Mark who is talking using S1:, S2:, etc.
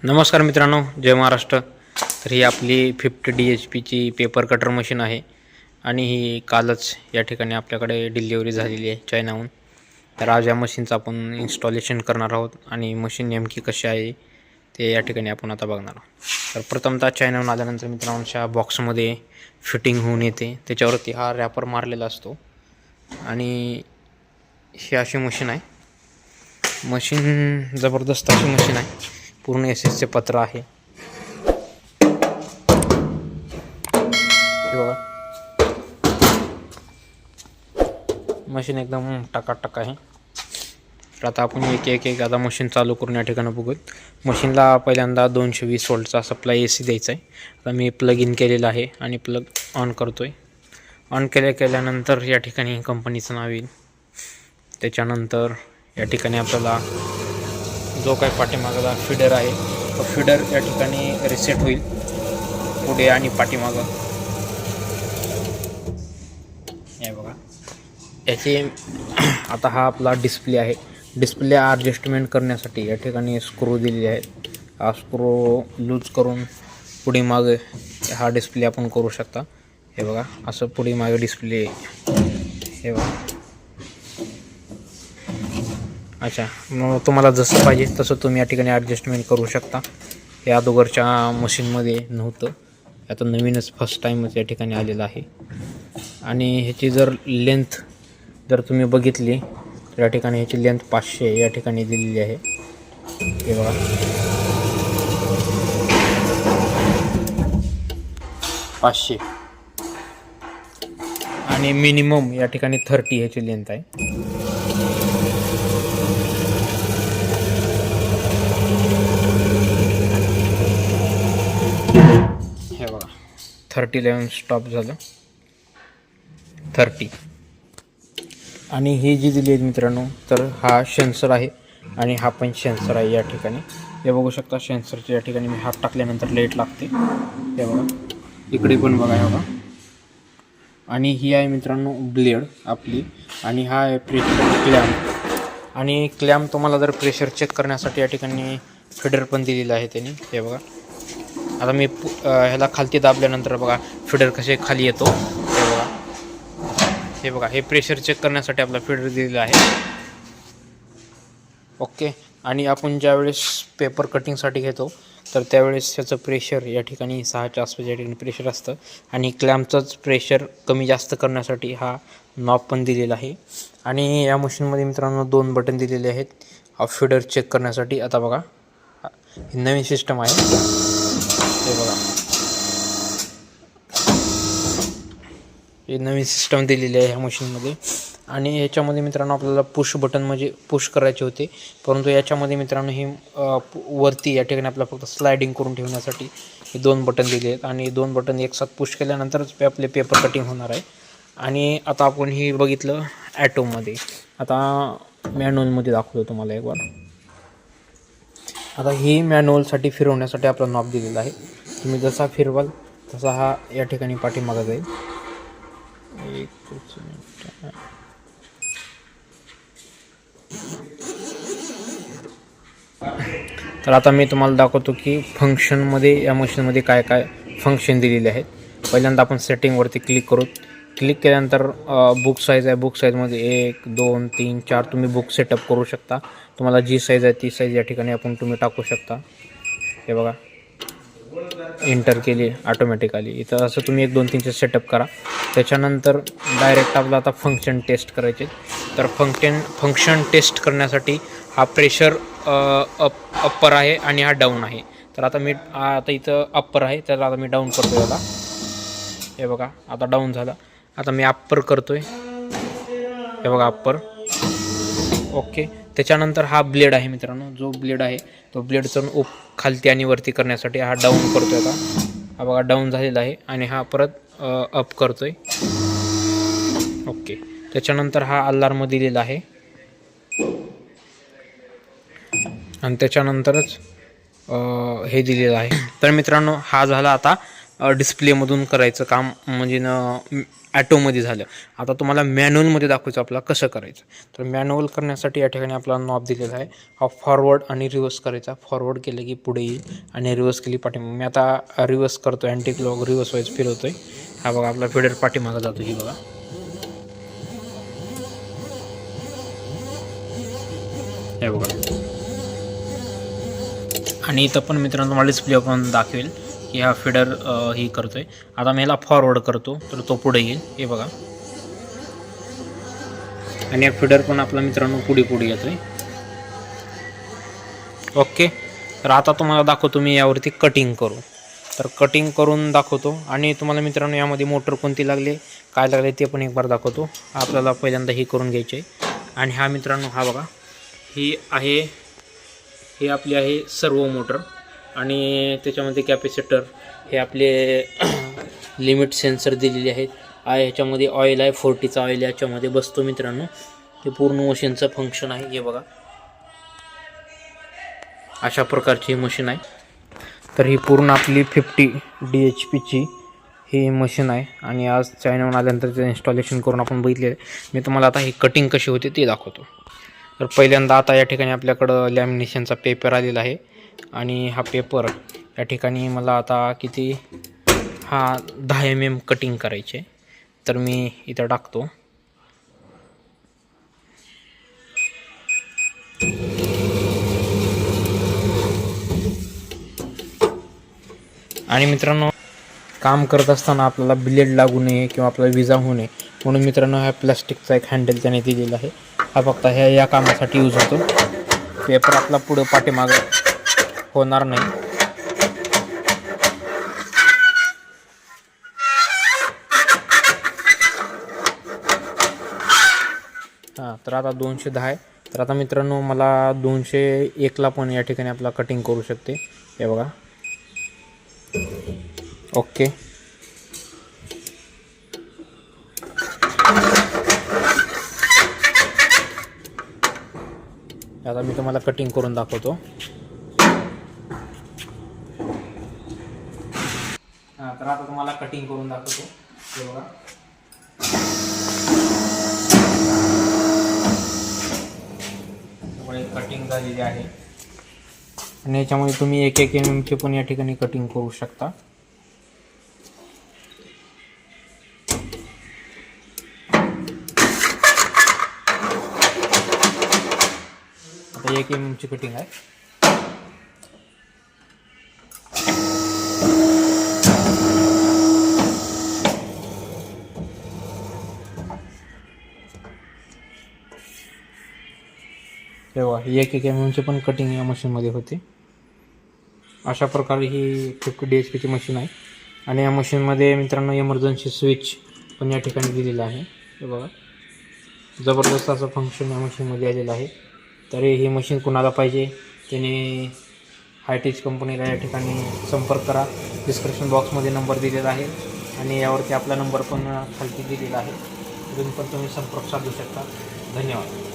S1: नमस्कार मित्रांनो, जय महाराष्ट्र। तर ही आपली 50 DHP ची पेपर कटर मशीन आहे आणि ही कालच या ठिकाणी आपल्याकडे डिलिव्हरी झालेली आहे चायनाहून। तर आज या मशीनचं आपण इन्स्टॉलेशन करणार आहोत आणि मशीन नेमकी कशी आहे ते या ठिकाणी आपण आता बघणार आहोत। तर प्रथमतः चायनाहून आल्यानंतर मित्रांनो अशा बॉक्समध्ये फिटिंग होऊन येते, त्याच्यावरती हा रॅपर मारलेला असतो आणि ही अशी मशीन आहे। मशीन जबरदस्त अशी मशीन आहे, पूर्ण SS चे पत्र आहे। हे बघा, मशीन एकदम टकाटक आहे। तर आता आपण एक आता मशीन चालू करून या ठिकाणी बघूत। मशीनला पहिल्यांदा 220 व्होल्टचा सप्लाय AC द्यायचा आहे। आता मी प्लग इन केलेला आहे आणि प्लग ऑन करतोय। ऑन केल्यानंतर या ठिकाणी कंपनीचं नाव येईल। त्याच्यानंतर या ठिकाणी आपल्याला जो काही पाठीमागला फीडर आहे तो फीडर या ठिकाणी रिसेट होईल पुढे आणि पाठीमागं। हे बघा, याचे आता हा आपला डिस्प्ले आहे। डिस्प्ले ॲडजस्टमेंट करण्यासाठी या ठिकाणी स्क्रू दिलेले आहेत। हा स्क्रू लूज करून पुढे मागे हा डिस्प्ले आपण करू शकता। हे बघा, असं पुढे मागे डिस्प्ले। हे बघा, अच्छा, मग तुम्हाला जसं पाहिजे तसं तुम्ही या ठिकाणी ॲडजस्टमेंट करू शकता। हे अगोदरच्या मशीनमध्ये नव्हतं, आता नवीनच फर्स्ट टाईमच या ठिकाणी आलेलं आहे। आणि ह्याची जर लेंथ जर तुम्ही बघितली तर या ठिकाणी ह्याची लेंथ 500 या ठिकाणी दिलेली आहे। हे बघा, 500 आणि मिनिमम या ठिकाणी 30 ह्याची लेंथ आहे। हे बघा, 30 ला स्टॉप झालं, 30। आणि ही जी दिली आहे मित्रांनो, तर हा सेन्सर आहे आणि हा पण सेन्सर आहे या ठिकाणी। हे बघू शकता, सेन्सरच्या या ठिकाणी मी हात टाकल्यानंतर लाईट लागते। हे बघा, इकडे पण बघा, हे बघा। आणि ही आहे मित्रांनो ब्लेड आपली, आणि हा आहे प्रेशर क्लॅम्प। आणि क्लॅम्प तुम्हाला जर प्रेशर चेक करण्यासाठी या ठिकाणी फीडर पण दिलेला आहे त्यांनी। हे बघा, आता मी ह्याला खालती दाबल्यानंतर बघा फीडर कसे खाली येतो। हे बघा, हे बघा, हे प्रेशर चेक करण्यासाठी आपला फीडर दिलेला आहे। ओके, आणि आपण ज्यावेळेस पेपर कटिंगसाठी घेतो तर त्यावेळेस ह्याचं प्रेशर या ठिकाणी 6च्या आसपास या ठिकाणी प्रेशर असतं। आणि क्लॅम्पचंच प्रेशर कमी जास्त करण्यासाठी हा नॉब पण दिलेला आहे। आणि या मशीनमध्ये मित्रांनो 2 बटन दिलेले आहेत हा फीडर चेक करण्यासाठी। आता बघा, ही नवीन सिस्टम आहे। हे बघा, हे नवीन सिस्टम दिलेली आहे ह्या मशीनमध्ये। आणि याच्यामध्ये मित्रांनो आपल्याला पुश बटन म्हणजे पुश करायचे होते, परंतु याच्यामध्ये मित्रांनो ही वरती या ठिकाणी आपल्याला फक्त स्लायडिंग करून ठेवण्यासाठी हे 2 बटन दिले आहेत। आणि 2 बटन एकसाथ पुश केल्यानंतरच आपले पेपर कटिंग होणार आहे। आणि आता आपण ही बघितलं ॲटोमध्ये, आता मॅन्युअलमध्ये दाखवतो तुम्हाला एक बार। आता ही मॅन्युअलसाठी फिरवण्यासाठी आपला नॉब दिलेला आहे। तुम्ही जसा फिरवाल तसा हा या ठिकाणी पाठीमागं जाईल। तर आता मी तुम्हाला दाखवतो की फंक्शनमध्ये या मशीनमध्ये काय काय फंक्शन दिलेले आहेत। पहिल्यांदा आपण सेटिंगवरती क्लिक करू। क्लिक केल्यानंतर बुक साईज आहे, बुक साईजमध्ये 1 2 3 4 तुम्ही बुक सेटअप करू शकता। तुम्हाला जी साईज आहे ती साईज या ठिकाणी आपण तुम्ही टाकू शकता। हे बघा, एंटर केली ऑटोमॅटिकली। इथं असं तुम्ही 1 2 3चे सेटअप करा। त्याच्यानंतर डायरेक्ट आपला आता फंक्शन टेस्ट करायचे। तर फंक्शन टेस्ट करण्यासाठी हा प्रेशर अप्पर आहे आणि हा डाऊन आहे। तर आता मी आता इथं अप्पर आहे, तर आता मी डाऊन करतो याला। हे बघा, आता डाऊन झालं। आता मी अप्पर करतोय। हे बघा, अप्पर। ओके, त्याच्यानंतर हा ब्लेड आहे मित्रांनो, जो ब्लेड आहे तो ब्लेड चढून खालती आणि वरती करण्यासाठी हा डाऊन करतोय। आता हा बघा डाऊन झालेला आहे आणि हा परत अप करतोय। ओके, त्याच्यानंतर हा अलार्म दिलेला आहे आणि त्याच्यानंतरच हे दिलेलं आहे। तर मित्रांनो हा झाला आता डिस्प्लेमधून करायचं काम म्हणजे ॲटोमध्ये झालं. आता तुम्हाला मॅन्युअलमध्ये दाखवायचं आपला कसं करायचं. तर मॅन्युअल करण्यासाठी या ठिकाणी आपला नॉब दिलेला आहे. हा फॉरवर्ड आणि रिवर्स करायचा. फॉरवर्ड केलं की पुढे येईल आणि रिवर्स केली पाठीमागे. मी आता रिवर्स करतो, अँटी क्लॉक रिवर्स वाईज फिरवतो आहे. हा बघा आपला फेडर पाठीमागं जातो. ही बघा, हे बघा. आणि इथं पण मित्रांनो तुम्हाला डिस्प्ले पण दाखवेल की हा फेडर ही करतोय. आता मी ह्याला फॉरवर्ड करतो तर तो पुढे येईल. हे बघा, आणि हा फेडर पण आपला मित्रांनो पुढे येतोय. ओके. तर आता तुम्हाला दाखवतो मी यावरती कटिंग करू. तर कटिंग करून दाखवतो आणि तुम्हाला मित्रांनो यामध्ये मोटर कोणती लागली, काय लागले ते पण एक बार दाखवतो. आपल्याला पहिल्यांदा ही करून घ्यायची आहे. आणि हा मित्रांनो हा बघा, ही आहे, हे आपली आहे सर्वो मोटर आणि त्याच्यामध्ये कॅपॅसिटर, हे आपले लिमिट सेन्सर दिलेले आहेत. ह्याच्यामध्ये ऑइल आहे, 40चा ऑइल याच्यामध्ये बसतो मित्रांनो. हे पूर्ण मशीनचं फंक्शन आहे. हे बघा, अशा प्रकारची मशीन आहे. तर ही पूर्ण आपली 50 DHPची ही मशीन आहे. आणि आज चायनाहून आल्यानंतर ते इन्स्टॉलेशन करून आपण बघितले. मी तुम्हाला आता ही कटिंग कशी होते ते दाखवतो. तर पहिल्यांदा आता या ठिकाणी आपल्याकडं लॅमिनेशनचा पेपर आलेला आहे आणि हा पेपर या ठिकाणी मला आता किती, हा 10 mm कटिंग करायचे. तर मी इथं टाकतो. आणि मित्रांनो काम करत असताना आपल्याला ब्लेड लागू नये किंवा आपल्याला विजा होऊ नये म्हणून मित्रांनो हा प्लास्टिकचा एक हँडल त्याने दिलेला आहे. हा फक्त या कामासाठी यूज होतो. पेपर आपला पुढं पाठीमागं होणार नाही. हां, तर आता 210 आहे. तर आता मित्रांनो मला 201ला पण या ठिकाणी आपला कटिंग करू शकते. हे बघा, ओके. आता मी तुम्हाला कटिंग करून दाखवतो. हां, तर आता तुम्हाला कटिंग करून दाखवतो. हे बघा, कटिंग झालेली आहे आणि याच्यामध्ये तुम्ही 1 mm चे पण या ठिकाणी कटिंग करू शकता. आता 1 mm ची कटिंग आहे. तेव्हा 1 mm ची पण कटिंग या मशीनमध्ये होते. अशा प्रकारे ही 50 DHPची मशीन आहे. आणि या मशीनमध्ये मित्रांनो इमर्जन्सी स्विच पण या ठिकाणी दिलेला आहे. हे बघा, जबरदस्त असं फंक्शन या मशीनमध्ये आलेलं आहे. तरी ही मशीन कुणाला पाहिजे त्याने हायटेक्स कंपनीला या ठिकाणी संपर्क करा. डिस्क्रिप्शन बॉक्समध्ये नंबर दिलेला आहे आणि यावरती आपला नंबर पण खालती दिलेला आहे. तिथून पण तुम्ही संपर्क साधू शकता. धन्यवाद.